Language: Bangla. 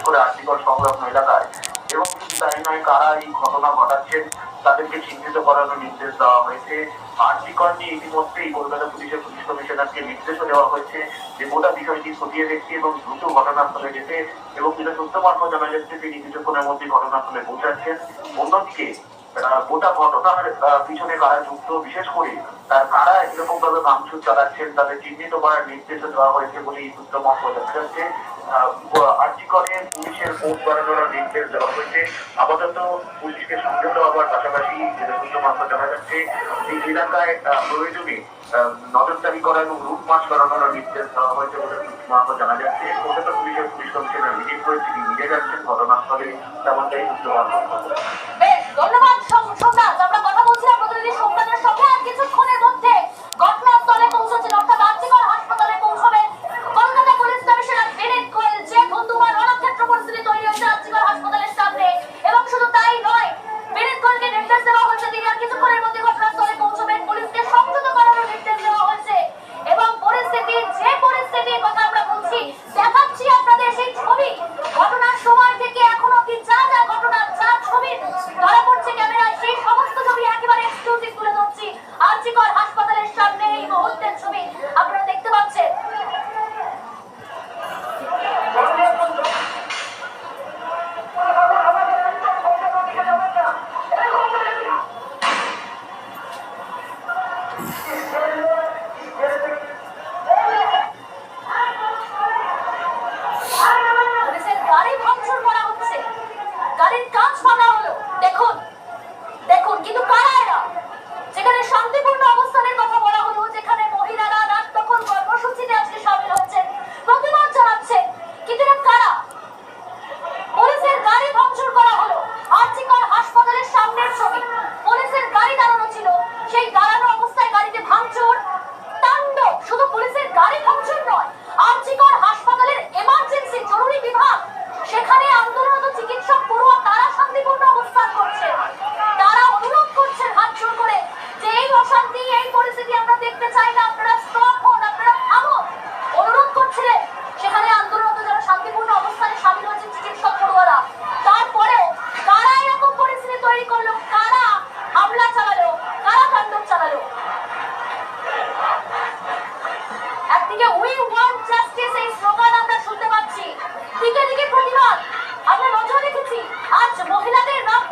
করে আর্থিকর সংলগ্ন এলাকায়। এবং শুধু তাই নয়, কারা এই ঘটনা ঘটাচ্ছেন তাদেরকে চিহ্নিত করানোর নির্দেশ দেওয়া হয়েছে। আর্থিকর নিয়ে ইতিমধ্যেই কলকাতা পুলিশের পুলিশ কমিশনারকে নির্দেশও দেওয়া হয়েছে যে গোটা বিষয়টি খতিয়ে দেখতে এবং দ্রুত ঘটনাস্থলে যেতে, এবং যেটা সূত্র মারফত জানা যাচ্ছে তিনি কিছুক্ষণের মধ্যে ঘটনাস্থলে পৌঁছাচ্ছেন। অন্যদিকে গোটা ঘটনার পিছনে কারা যুক্ত, বিশেষ করে কারা এরকম ভাবে ভাঙচুর চালাচ্ছেন তাদের চিহ্নিত করার নির্দেশ দেওয়া হয়েছে বলে এই সূত্র মারফত জানা যাচ্ছে। আর্থিকরে পুলিশের কোর্ট বাড়ানোর নির্দেশ দেওয়া হয়েছে। আপাতত পুলিশকে সংযত হওয়ার পাশাপাশি যেটা সূত্র মারফত জানা যাচ্ছে এই এলাকায় প্রয়োজনে নজরদারি করা এবং রুট মার্চ করানোর নির্দেশ দেওয়া হয়েছে বলে সূত্র মারফত জানা যাচ্ছে। কলকাতা পুলিশের পুলিশ কমিশনার ভিজিট করে তিনি নিজে যাচ্ছেন ঘটনাস্থলে, তেমনটাই সূত্র মারফত। ধন্যবাদ সোমনাথ। আমরা কথা বলছিলাম প্রতিনিধি সোমনাথের সঙ্গে। আর কিছুক্ষণের মধ্যে ঘটনাস্থলে পৌঁছেছেন, অর্থাৎ আর্জিকর হাসপাতালে পৌঁছবেন কলকাতা পুলিশ কমিশনার বিনীত গোয়েল। যে ধুন্ধুমার রণক্ষেত্র পরিস্থিতি তৈরি হয়েছে আর্জিকর হাসপাতালের সামনে, এবং শুধু তাই নয়, বিনীত গোয়েলকে নির্দেশ দেওয়া হয়েছে তিনি আর কিছুক্ষণের মধ্যে ঘটনাস্থলে পৌঁছবেন। পুলিশকে সংযত করার নির্দেশ দেওয়া হয়েছে এবং যে পরিস্থিতির কথা আমরা বলছি, দেখাচ্ছি আপনাদের সেই ছবি। ঘটনার সময় থেকে এখন অব্দি যা যা ঘটনা, যা ছবি ধরা পড়ছে ক্যামেরায়, সেই সমস্ত ছবি একেবারে এক্সক্লুসিভ তুলে ধরছি আর্জিকর হাসপাতালের সামনে। এই মুহূর্তের ছবি আপনারা দেখতে পাচ্ছেন। পুলিশের গাড়ি ভাঙচুর করা হচ্ছে, গাড়ির কাঁচ ভাঙা হলো। দেখুন দেখুন, কিন্তু কারা এরা? যেখানে শান্তিপূর্ণ অবস্থানের কথা বলা হলো, যেখানে মহিলারা রাত দখল কর্মসূচিতে আজকে সামিল হচ্ছেন, প্রতিবাদ জানাচ্ছেন, কিন্তু এরা কারা? পুলিশের গাড়ি ভাঙচুর করা হলো। আর্জিকর হাসপাতালের সামনের ছবি, পুলিশের গাড়ি দাঁড়ানো ছিল, সেই দাঁড়ানো অবস্থায় গাড়িতে ভাঙচুর, তাণ্ডব। শুধু পুলিশের গাড়ি ভাঙচুর নয়, আর্জিকর হাসপাতালের এমার্জেন্সি জরুরি বিভাগ, সেখানে আন্দোলনরত চিকিৎসক পড়ুয়া তারা শান্তিপূর্ণ অবস্থান করছে। তারা অনুরোধ করছেন হাত জোড় করে যে এই অশান্তি, এই পরিস্থিতি আমরা দেখতে চাই না, আপনারা স্টপ হন, আপনারা থামুন। অনুরোধ করছিলেন সেখানে আন্দোলনরত যারা শান্তিপূর্ণ অবস্থানে সামিল হয়েছেন চিকিৎসক পড়ুয়ারা। তারপরেও কারা এরকম পরিস্থিতি তৈরি করলো, কারা হামলা চালালো, কারা তাণ্ডব চালালো? একদিকে উই ওয়ান্ট জাস্টিস এই স্লোগান আমরা শুনতে পাচ্ছি, দিকে দিকে প্রতিবাদ। আমরা নজর রেখেছি আজ মহিলাদের রাত